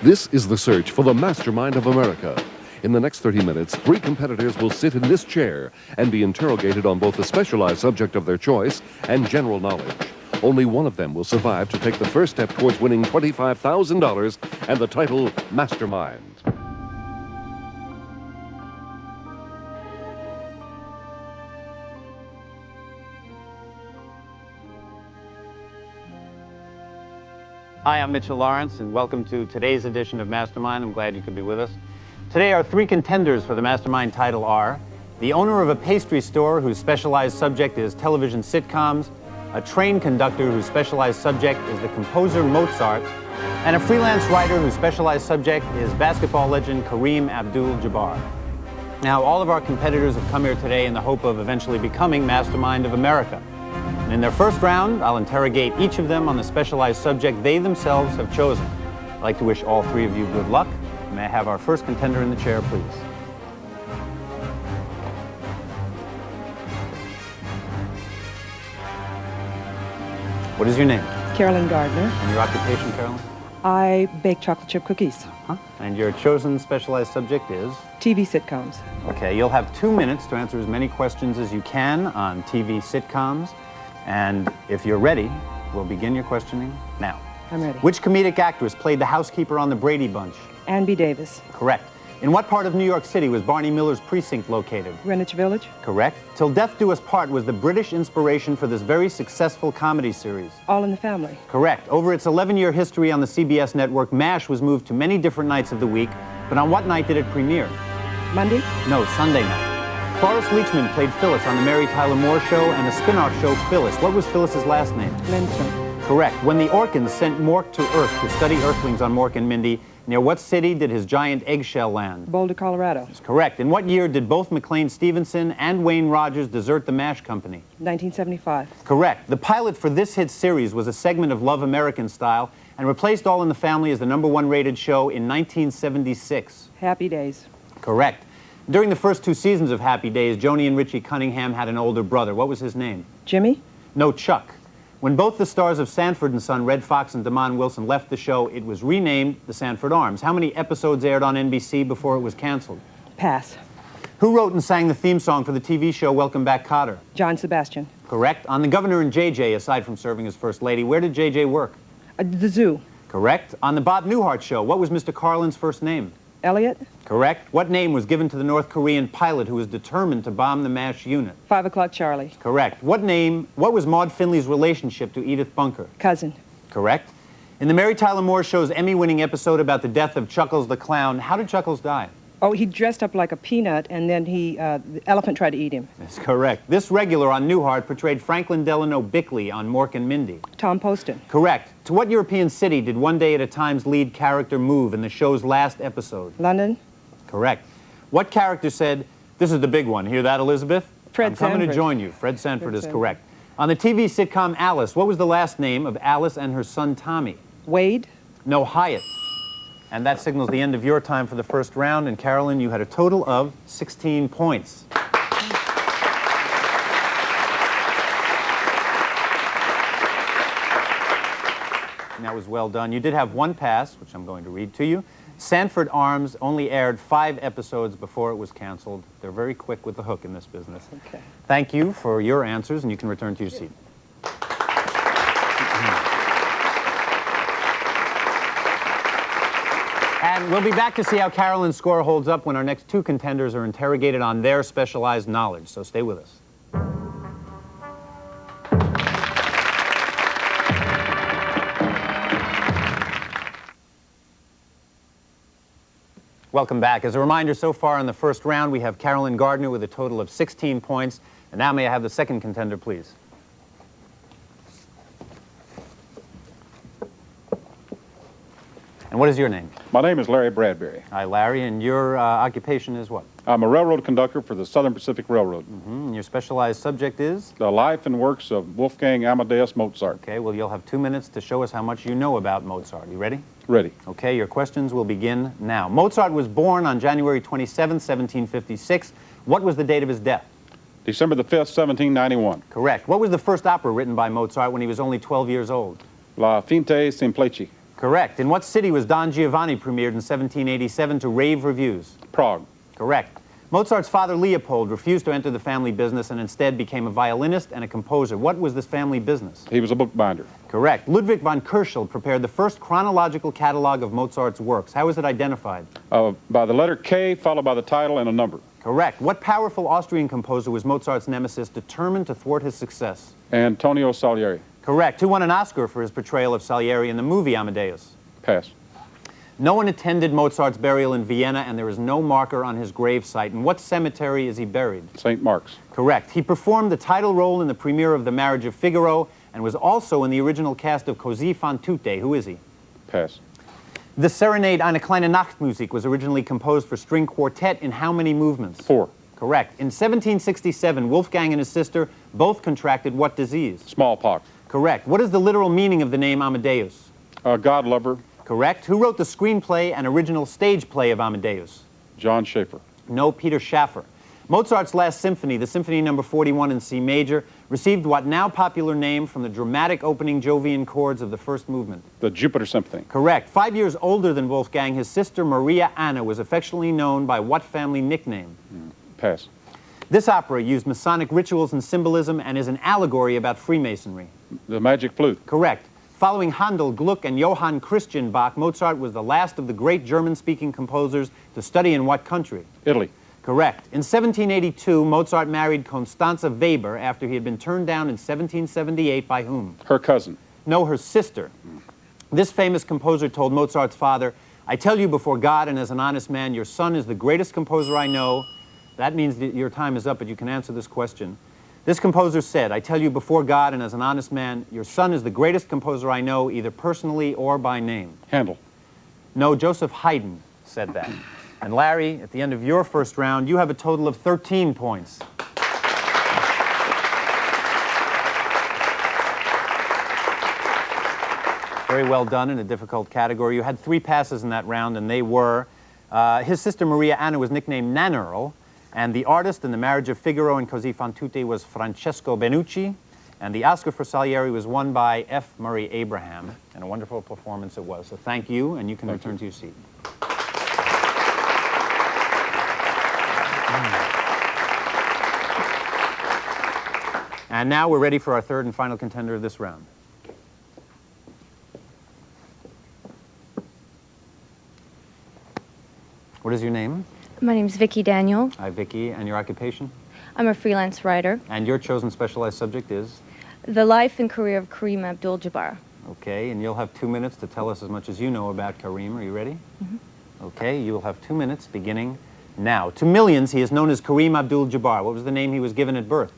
This is the search for the mastermind of America. In the next 30 minutes, 3 competitors will sit in this chair and be interrogated on both the specialized subject of their choice and general knowledge. Only one of them will survive to take the first step towards winning $25,000 and the title Mastermind. Hi, I'm Mitchell Laurance, and welcome to today's edition of Mastermind. I'm glad you could be with us. Today, our 3 contenders for the Mastermind title are the owner of a pastry store whose specialized subject is television sitcoms, a train conductor whose specialized subject is the composer Mozart, and a freelance writer whose specialized subject is basketball legend Kareem Abdul-Jabbar. Now, all of our competitors have come here today in the hope of eventually becoming Mastermind of America. And in their first round, I'll interrogate each of them on the specialized subject they themselves have chosen. I'd like to wish all 3 of you good luck. May I have our first contender in the chair, please? What is your name? Carolyn Gardner. And your occupation, Carolyn? I bake chocolate chip cookies. And your chosen specialized subject is? TV sitcoms. Okay, you'll have 2 minutes to answer as many questions as you can on TV sitcoms. And if you're ready, we'll begin your questioning now. I'm ready. Which comedic actress played the housekeeper on The Brady Bunch? Ann B. Davis. Correct. In what part of New York City was Barney Miller's precinct located? Greenwich Village. Correct. Till Death Do Us Part was the British inspiration for this very successful comedy series. All in the Family. Correct. Over its 11-year history on the CBS network, MASH was moved to many different nights of the week, but on what night did it premiere? Monday. No, Sunday night. Forrest Leachman played Phyllis on the Mary Tyler Moore Show and the spin-off show Phyllis. What was Phyllis's last name? Lindstrom. Correct. When the Orkans sent Mork to Earth to study Earthlings on Mork and Mindy, near what city did his giant eggshell land? Boulder, Colorado. That's correct. In what year did both McLean Stevenson and Wayne Rogers desert the MASH company? 1975. Correct. The pilot for this hit series was a segment of Love American Style and replaced All in the Family as the #1 rated show in 1976. Happy Days. Correct. During the first 2 seasons of Happy Days, Joni and Richie Cunningham had an older brother. What was his name? Jimmy. No, Chuck. When both the stars of Sanford and Son, Red Fox and Damon Wilson, left the show, it was renamed The Sanford Arms. How many episodes aired on NBC before it was canceled? Pass. Who wrote and sang the theme song for the TV show Welcome Back, Kotter? John Sebastian. Correct. On The Governor and JJ, aside from serving as First Lady, where did JJ work? The Zoo. Correct. On The Bob Newhart Show, what was Mr. Carlin's first name? Elliot. Correct. What name was given to the North Korean pilot who was determined to bomb the MASH unit? 5 o'clock Charlie. Correct. What was Maude Finley's relationship to Edith Bunker? Cousin. Correct. In the Mary Tyler Moore Show's Emmy-winning episode about the death of Chuckles the Clown, how did Chuckles die? Oh, he dressed up like a peanut, and then the elephant tried to eat him. That's correct. This regular on Newhart portrayed Franklin Delano Bickley on Mork and Mindy. Tom Poston. Correct. To what European city did One Day at a Time's lead character move in the show's last episode? London. Correct. What character said, "This is the big one, hear that, Elizabeth? Fred I'm coming Sanford. to join you." Fred Sanford Fred is Sanford. correct. On the TV sitcom Alice, what was the last name of Alice and her son Tommy? Wade. No, Hyatt. And that signals the end of your time for the first round. And Carolyn, you had a total of 16 points. And that was well done. You did have 1 pass, which I'm going to read to you. Sanford Arms only aired 5 episodes before it was canceled. They're very quick with the hook in this business. Okay. Thank you for your answers, and you can return to your seat. And we'll be back to see how Carolyn's score holds up when our next 2 contenders are interrogated on their specialized knowledge. So stay with us. Welcome back. As a reminder, so far in the first round, we have Carolyn Gardner with a total of 16 points. And now may I have the second contender, please? And what is your name? My name is Larry Bradbury. Hi, Larry, and your occupation is what? I'm a railroad conductor for the Southern Pacific Railroad. And your specialized subject is? The life and works of Wolfgang Amadeus Mozart. Okay, well, you'll have 2 minutes to show us how much you know about Mozart. You ready? Ready. Okay, your questions will begin now. Mozart was born on January 27, 1756. What was the date of his death? December the 5th, 1791. Correct. What was the first opera written by Mozart when he was only 12 years old? La Finte Semplice. Correct. In what city was Don Giovanni premiered in 1787 to rave reviews? Prague. Correct. Mozart's father, Leopold, refused to enter the family business and instead became a violinist and a composer. What was this family business? He was a bookbinder. Correct. Ludwig von Kürschel prepared the first chronological catalog of Mozart's works. How is it identified? By the letter K, followed by the title and a number. Correct. What powerful Austrian composer was Mozart's nemesis, determined to thwart his success? Antonio Salieri. Correct. Who won an Oscar for his portrayal of Salieri in the movie Amadeus? Pass. No one attended Mozart's burial in Vienna, and there is no marker on his gravesite. In what cemetery is he buried? St. Mark's. Correct. He performed the title role in the premiere of The Marriage of Figaro and was also in the original cast of Così fan tutte. Who is he? Pass. The Serenade Eine kleine Nachtmusik was originally composed for string quartet in how many movements? 4. Correct. In 1767, Wolfgang and his sister both contracted what disease? Smallpox. Correct. What is the literal meaning of the name Amadeus? God lover. Correct. Who wrote the screenplay and original stage play of Amadeus? John Schaefer. No, Peter Schaffer. Mozart's last symphony, the Symphony No. 41 in C major, received what now popular name from the dramatic opening Jovian chords of the first movement? The Jupiter Symphony. Correct. 5 years older than Wolfgang, his sister Maria Anna was affectionately known by what family nickname? Pass. This opera used Masonic rituals and symbolism and is an allegory about Freemasonry. The Magic Flute. Correct. Following Handel, Gluck, and Johann Christian Bach, Mozart was the last of the great German-speaking composers to study in what country? Italy. Correct. In 1782, Mozart married Constanze Weber after he had been turned down in 1778 by whom? Her cousin. No, her sister. This famous composer told Mozart's father, "I tell you before God and as an honest man, your son is the greatest composer I know." That means that your time is up, but you can answer this question. This composer said, "I tell you before God and as an honest man, your son is the greatest composer I know, either personally or by name." Handel. No, Joseph Haydn said that. And Larry, at the end of your first round, you have a total of 13 points. Very well done in a difficult category. You had 3 passes in that round, and they were, his sister Maria Anna was nicknamed Nannerl, and the artist in The Marriage of Figaro and Così fan tutte was Francesco Benucci, and the Oscar for Salieri was won by F. Murray Abraham, and a wonderful performance it was. So thank you, and you can return to your seat. And now we're ready for our third and final contender of this round. What is your name? My name is Vicki Daniel. Hi, Vicki. And your occupation? I'm a freelance writer. And your chosen specialized subject is? The life and career of Kareem Abdul-Jabbar. Okay, and you'll have 2 minutes to tell us as much as you know about Kareem. Are you ready? Mm-hmm. Okay, you will have 2 minutes beginning now. To millions, he is known as Kareem Abdul-Jabbar. What was the name he was given at birth?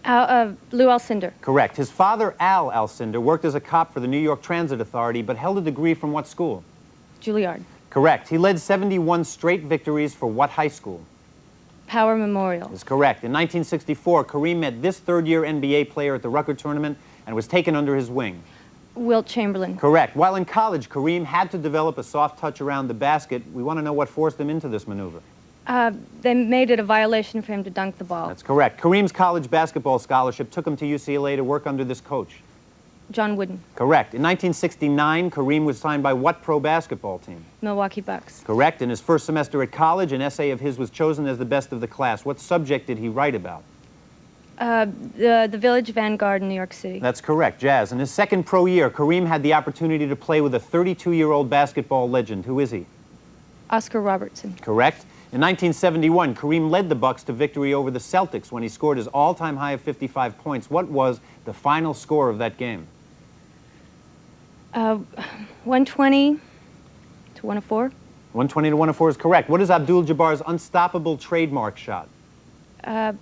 Lou Alcindor. Correct. His father, Al Alcindor, worked as a cop for the New York Transit Authority, but held a degree from what school? Juilliard. Correct. He led 71 straight victories for what high school? Power Memorial. Is correct. In 1964, Kareem met this third-year NBA player at the Rucker tournament and was taken under his wing. Wilt Chamberlain. Correct. While in college, Kareem had to develop a soft touch around the basket. We want to know what forced him into this maneuver. They made it a violation for him to dunk the ball. That's correct. Kareem's college basketball scholarship took him to UCLA to work under this coach. John Wooden. Correct. In 1969, Kareem was signed by what pro basketball team? Milwaukee Bucks. Correct. In his first semester at college, an essay of his was chosen as the best of the class. What subject did he write about? The Village Vanguard in New York City. That's correct, jazz. In his second pro year, Kareem had the opportunity to play with a 32-year-old basketball legend. Who is he? Oscar Robertson. Correct. In 1971, Kareem led the Bucks to victory over the Celtics when he scored his all-time high of 55 points. What was the final score of that game? 120 to 104. 120 to 104 is correct. What is Abdul-Jabbar's unstoppable trademark shot? Skyhook.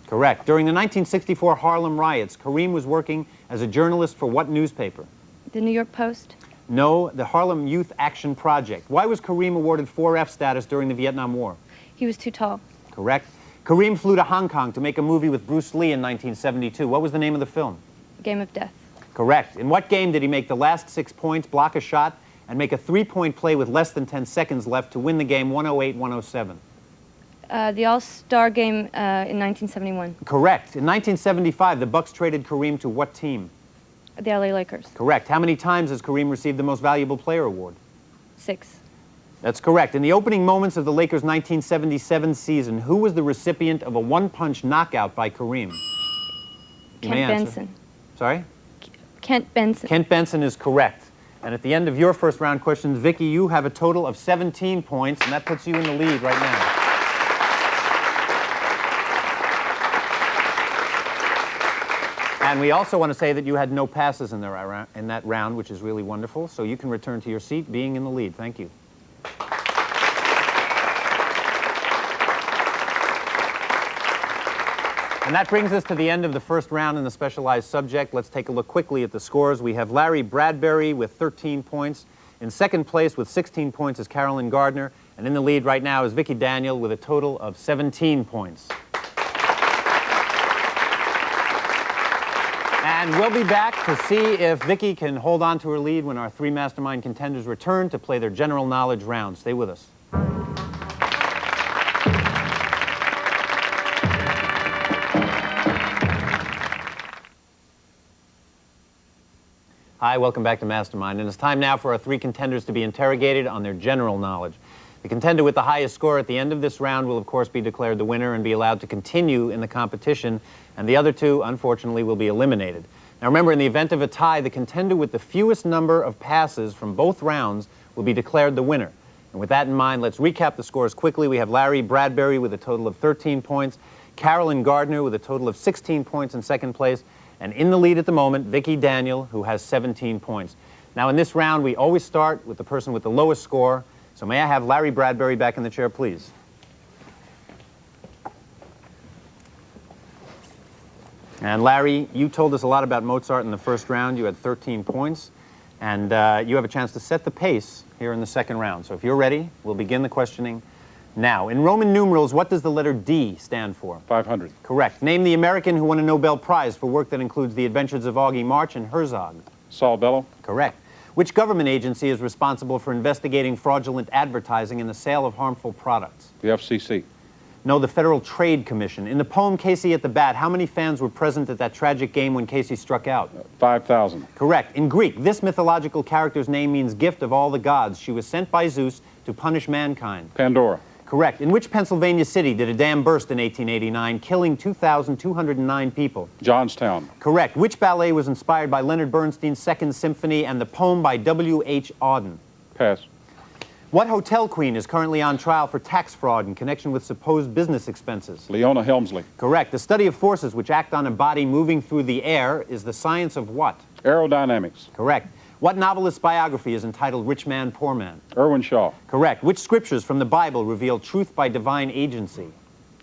Correct. During the 1964 Harlem riots, Kareem was working as a journalist for what newspaper? The New York Post. No, the Harlem Youth Action Project. Why was Kareem awarded 4F status during the Vietnam War? He was too tall. Correct. Kareem flew to Hong Kong to make a movie with Bruce Lee in 1972. What was the name of the film? Game of Death. Correct. In what game did he make the last 6 points, block a shot, and make a 3-point play with less than 10 seconds left to win the game 108-107? The All-Star Game in 1971. Correct. In 1975, the Bucks traded Kareem to what team? The LA Lakers. Correct. How many times has Kareem received the Most Valuable Player award? 6. That's correct. In the opening moments of the Lakers' 1977 season, who was the recipient of a one-punch knockout by Kareem? You may Kent answer. Benson. Sorry? Kent Benson. Kent Benson is correct. And at the end of your first round questions, Vicki, you have a total of 17 points, and that puts you in the lead right now. And we also want to say that you had no passes in that round, which is really wonderful. So you can return to your seat, being in the lead. Thank you. And that brings us to the end of the first round in the specialized subject. Let's take a look quickly at the scores. We have Larry Bradbury with 13 points. In second place with 16 points is Carolyn Gardner. And in the lead right now is Vicki Daniel with a total of 17 points. And we'll be back to see if Vicki can hold on to her lead when our 3 Mastermind contenders return to play their general knowledge round. Stay with us. Hi, welcome back to Mastermind. And it's time now for our 3 contenders to be interrogated on their general knowledge. The contender with the highest score at the end of this round will, of course, be declared the winner and be allowed to continue in the competition, and the other 2, unfortunately, will be eliminated. Now, remember, in the event of a tie, the contender with the fewest number of passes from both rounds will be declared the winner. And with that in mind, let's recap the scores quickly. We have Larry Bradbury with a total of 13 points, Carolyn Gardner with a total of 16 points in second place, and in the lead at the moment, Vicki Daniel, who has 17 points. Now, in this round, we always start with the person with the lowest score. So may I have Larry Bradbury back in the chair, please? And Larry, you told us a lot about Mozart in the first round. You had 13 points. And you have a chance to set the pace here in the second round. So if you're ready, we'll begin the questioning now. In Roman numerals, what does the letter D stand for? 500. Correct. Name the American who won a Nobel Prize for work that includes The Adventures of Augie March and Herzog. Saul Bellow. Correct. Which government agency is responsible for investigating fraudulent advertising and the sale of harmful products? The FCC. No, the Federal Trade Commission. In the poem Casey at the Bat, how many fans were present at that tragic game when Casey struck out? 5,000. Correct. In Greek, this mythological character's name means gift of all the gods. She was sent by Zeus to punish mankind. Pandora. Correct. In which Pennsylvania city did a dam burst in 1889, killing 2,209 people? Johnstown. Correct. Which ballet was inspired by Leonard Bernstein's Second Symphony and the poem by W.H. Auden? Pass. What hotel queen is currently on trial for tax fraud in connection with supposed business expenses? Leona Helmsley. Correct. The study of forces which act on a body moving through the air is the science of what? Aerodynamics. Correct. What novelist's biography is entitled Rich Man, Poor Man? Irwin Shaw. Correct. Which scriptures from the Bible reveal truth by divine agency?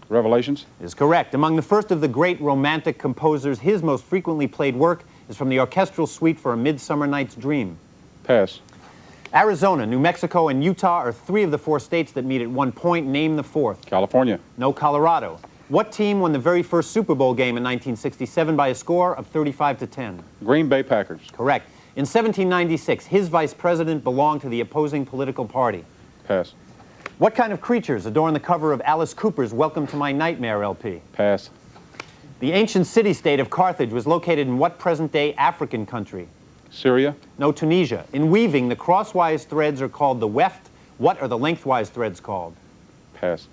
Revelations. Is correct. Among the first of the great romantic composers, his most frequently played work is from the orchestral suite for A Midsummer Night's Dream. Pass. Arizona, New Mexico, and Utah are 3 of the 4 states that meet at 1 point. Name the 4th. California. No, Colorado. What team won the very first Super Bowl game in 1967 by a score of 35-10? Green Bay Packers. Correct. In 1796, his vice president belonged to the opposing political party. Pass. What kind of creatures adorn the cover of Alice Cooper's Welcome to My Nightmare LP? Pass. The ancient city-state of Carthage was located in what present-day African country? Syria. No, Tunisia. In weaving, the crosswise threads are called the weft. What are the lengthwise threads called? Pass.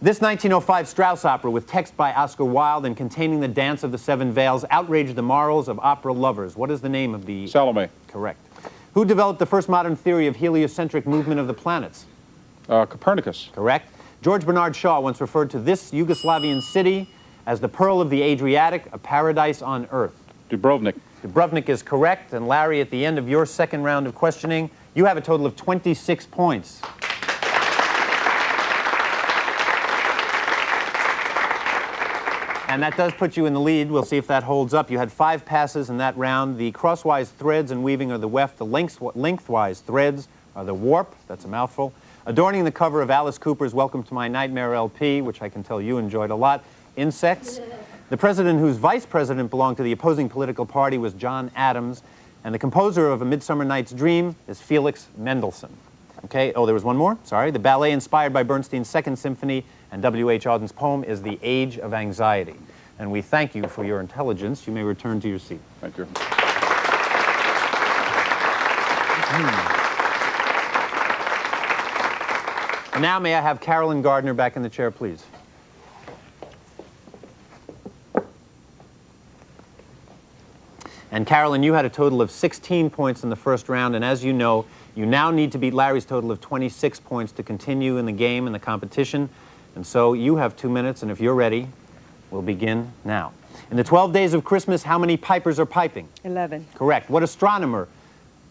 This 1905 Strauss opera with text by Oscar Wilde and containing the Dance of the Seven Veils outraged the morals of opera lovers. What is the name of the... Salome. Correct. Who developed the first modern theory of heliocentric movement of the planets? Copernicus. Correct. George Bernard Shaw once referred to this Yugoslavian city as the Pearl of the Adriatic, a paradise on earth. Dubrovnik. Dubrovnik is correct. And Larry, at the end of your second round of questioning, you have a total of 26 points. And that does put you in the lead. We'll see if that holds up. You had 5 passes in that round. The crosswise threads in weaving are the weft. The lengthwise threads are the warp. That's a mouthful. Adorning the cover of Alice Cooper's Welcome to My Nightmare LP, which I can tell you enjoyed a lot. Insects. The president whose vice president belonged to the opposing political party was John Adams. And the composer of A Midsummer Night's Dream is Felix Mendelssohn. Okay, oh, there was one more, sorry. The ballet inspired by Bernstein's Second Symphony and W.H. Auden's poem is The Age of Anxiety. And we thank you for your intelligence. You may return to your seat. Thank you. And now may I have Carolyn Gardner back in the chair, please. And Carolyn, you had a total of 16 points in the first round, and as you know, you now need to beat Larry's total of 26 points to continue in the game and the competition. And so you have 2 minutes, and if you're ready, we'll begin now. In the 12 days of Christmas, how many pipers are piping? 11. Correct. What astronomer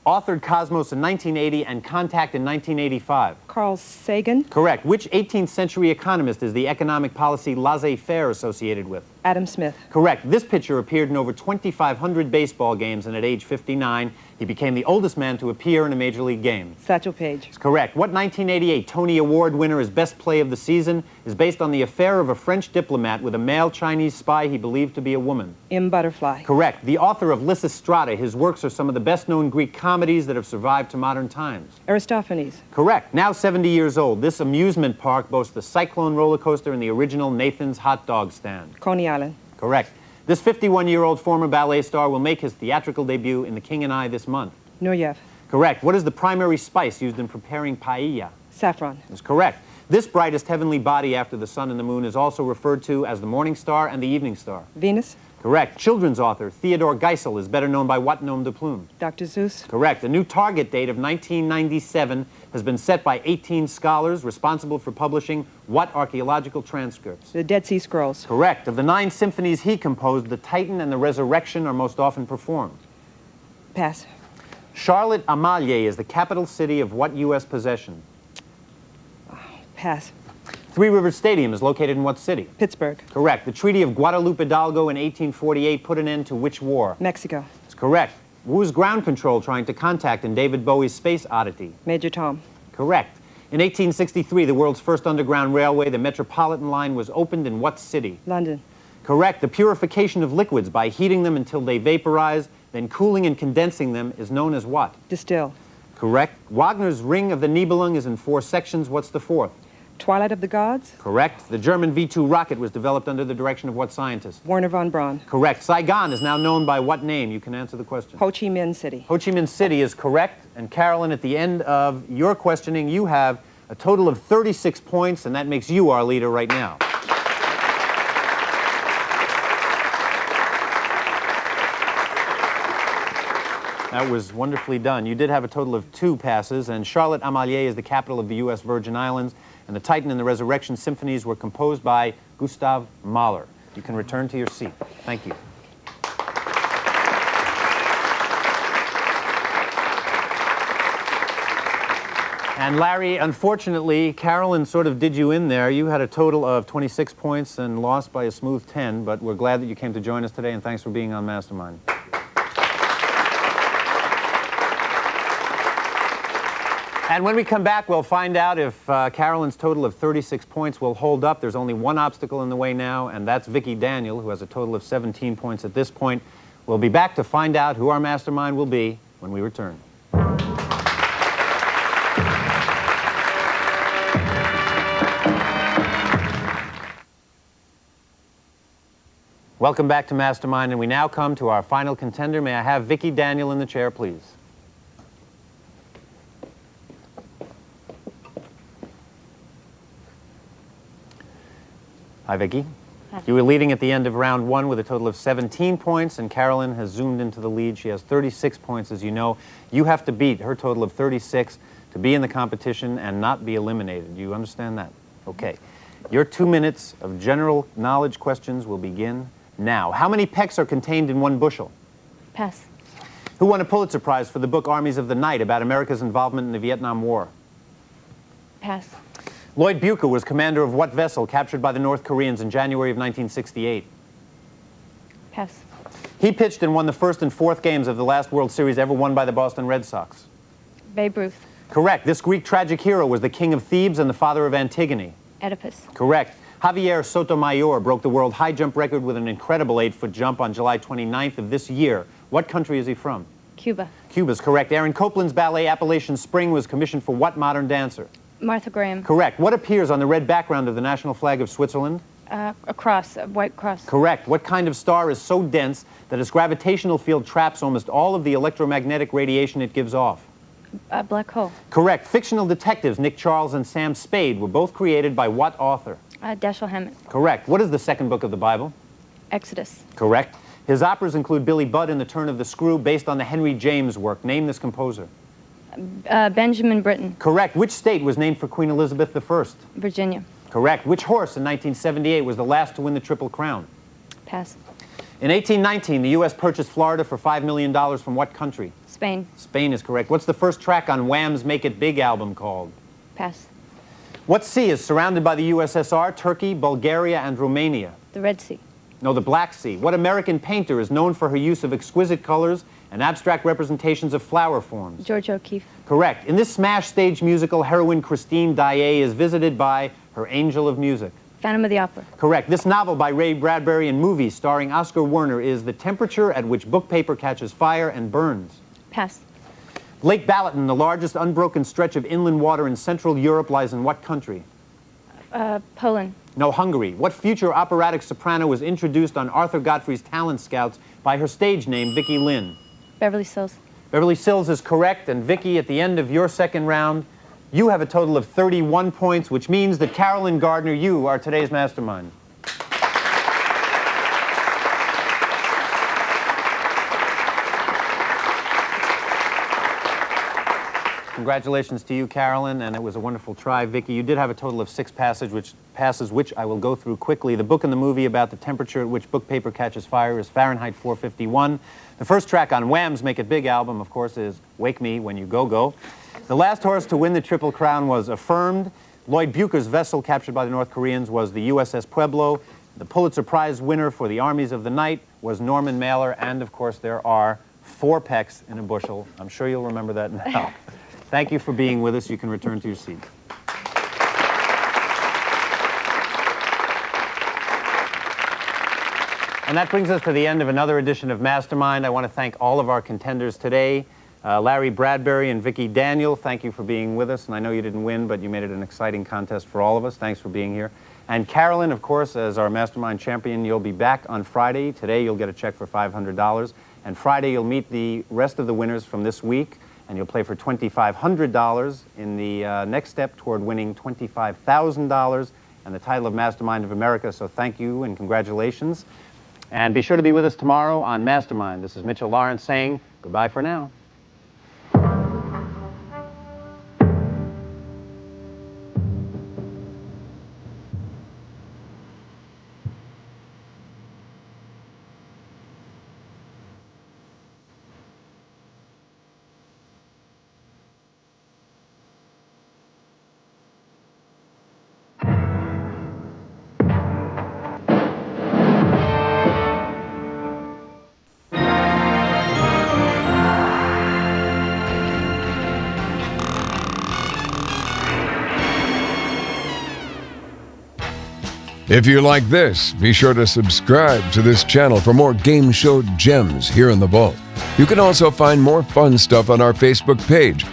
authored Cosmos in 1980 and Contact in 1985? Carl Sagan. Correct. Which 18th century economist is the economic policy laissez-faire associated with? Adam Smith. Correct. This pitcher appeared in over 2,500 baseball games, and at age 59, he became the oldest man to appear in a Major League game. Satchel Paige. Correct. What 1988 Tony Award winner as Best Play of the Season is based on the affair of a French diplomat with a male Chinese spy he believed to be a woman? M. Butterfly. Correct. The author of Lysistrata. His works are some of the best-known Greek comedies that have survived to modern times. Aristophanes. Correct. Now 70 years old, this amusement park boasts the Cyclone roller coaster and the original Nathan's hot dog stand. Coney Island. Correct. This 51-year-old former ballet star will make his theatrical debut in The King and I this month. Nureyev. Correct. What is the primary spice used in preparing paella? Saffron. That's correct. This brightest heavenly body after the sun and the moon is also referred to as the morning star and the evening star. Venus. Correct. Children's author Theodore Geisel is better known by what nom de plume? Dr. Seuss. Correct. The new target date of 1997 has been set by 18 scholars responsible for publishing what archaeological transcripts? The Dead Sea Scrolls. Correct. Of the 9 symphonies he composed, the Titan and the Resurrection are most often performed. Pass. Charlotte Amalie is the capital city of what U.S. possession? Pass. Three Rivers Stadium is located in what city? Pittsburgh. Correct. The Treaty of Guadalupe Hidalgo in 1848 put an end to which war? Mexico. That's correct. Who was ground control trying to contact in David Bowie's Space Oddity? Major Tom. Correct. In 1863, the world's first underground railway, the Metropolitan Line, was opened in what city? London. Correct. The purification of liquids by heating them until they vaporize, then cooling and condensing them is known as what? Distill. Correct. Wagner's Ring of the Nibelung is in 4 sections. What's the 4th? Twilight of the Gods. Correct. The German V-2 rocket was developed under the direction of what scientist? Werner von Braun. Correct. Saigon is now known by what name? You can answer the question. Ho Chi Minh City. Ho Chi Minh City is correct. And Carolyn, at the end of your questioning, you have a total of 36 points, and that makes you our leader right now. That was wonderfully done. You did have a total of 2 passes, and Charlotte Amalie is the capital of the U.S. Virgin Islands, and the Titan and the Resurrection symphonies were composed by Gustav Mahler. You can return to your seat. Thank you. And Larry, unfortunately, Carolyn sort of did you in there. You had a total of 26 points and lost by a smooth 10, but we're glad that you came to join us today, and thanks for being on Mastermind. And when we come back, we'll find out if Carolyn's total of 36 points will hold up. There's only one obstacle in the way now, and that's Vicki Daniel, who has a total of 17 points at this point. We'll be back to find out who our mastermind will be when we return. Welcome back to Mastermind, and we now come to our final contender. May I have Vicki Daniel in the chair, please? Hi, Vicki. Hi. You were leading at the end of round 1 with a total of 17 points, and Carolyn has zoomed into the lead. She has 36 points, as you know. You have to beat her total of 36 to be in the competition and not be eliminated. Do you understand that? Okay. Your 2 minutes of general knowledge questions will begin now. How many pecks are contained in 1 bushel? Pass. Who won a Pulitzer Prize for the book Armies of the Night about America's involvement in the Vietnam War? Pass. Lloyd Bucher was commander of what vessel captured by the North Koreans in January of 1968? Pass. He pitched and won the 1st and 4th games of the last World Series ever won by the Boston Red Sox. Babe Ruth. Correct. This Greek tragic hero was the king of Thebes and the father of Antigone. Oedipus. Correct. Javier Sotomayor broke the world high jump record with an incredible 8-foot jump on July 29th of this year. What country is he from? Cuba. Cuba's correct. Aaron Copland's ballet Appalachian Spring was commissioned for what modern dancer? Martha Graham. Correct. What appears on the red background of the national flag of Switzerland? A cross, a white cross. Correct. What kind of star is so dense that its gravitational field traps almost all of the electromagnetic radiation it gives off? Black hole. Correct. Fictional detectives Nick Charles and Sam Spade were both created by what author? Dashiell Hammett. Correct. What is the second book of the Bible? Exodus. Correct. His operas include Billy Budd and The Turn of the Screw, based on the Henry James work. Name this composer. Benjamin Britten. Correct. Which state was named for Queen Elizabeth I? Virginia. Correct. Which horse in 1978 was the last to win the Triple Crown? Pass. In 1819, the U.S. purchased Florida for $5 million from what country? Spain. Spain is correct. What's the first track on Wham's Make It Big album called? Pass. What sea is surrounded by the USSR, Turkey, Bulgaria, and Romania? The Red Sea. No, the Black Sea. What American painter is known for her use of exquisite colors and abstract representations of flower forms? George O'Keeffe. Correct. In this smash stage musical, heroine Christine Daae is visited by her angel of music. Phantom of the Opera. Correct. This novel by Ray Bradbury and movie starring Oscar Werner is The Temperature at Which Book Paper Catches Fire and Burns. Pass. Lake Balaton, the largest unbroken stretch of inland water in Central Europe, lies in what country? Poland. No, Hungary. What future operatic soprano was introduced on Arthur Godfrey's Talent Scouts by her stage name, Vicki Lynn? Beverly Sills. Beverly Sills is correct, and Vicki, at the end of your second round, you have a total of 31 points, which means that Carolyn Gardner, you are today's mastermind. Congratulations to you, Carolyn, and it was a wonderful try. Vicki, you did have a total of 6 passes, which I will go through quickly. The book and the movie about the temperature at which book paper catches fire is Fahrenheit 451. The first track on Wham's Make It Big album, of course, is Wake Me When You Go Go. The last horse to win the Triple Crown was Affirmed. Lloyd Bucher's vessel captured by the North Koreans was the USS Pueblo. The Pulitzer Prize winner for The Armies of the Night was Norman Mailer. And, of course, there are 4 pecks in a bushel. I'm sure you'll remember that now. Thank you for being with us. You can return to your seat. And that brings us to the end of another edition of Mastermind. I want to thank all of our contenders today. Larry Bradbury and Vicki Daniel, thank you for being with us. And I know you didn't win, but you made it an exciting contest for all of us. Thanks for being here. And Carolyn, of course, as our Mastermind champion, you'll be back on Friday. Today you'll get a check for $500. And Friday you'll meet the rest of the winners from this week. And you'll play for $2,500 in the next step toward winning $25,000 and the title of Mastermind of America. So thank you and congratulations. And be sure to be with us tomorrow on Mastermind. This is Mitchell Laurance saying goodbye for now. If you like this, be sure to subscribe to this channel for more game show gems here in the vault. You can also find more fun stuff on our Facebook page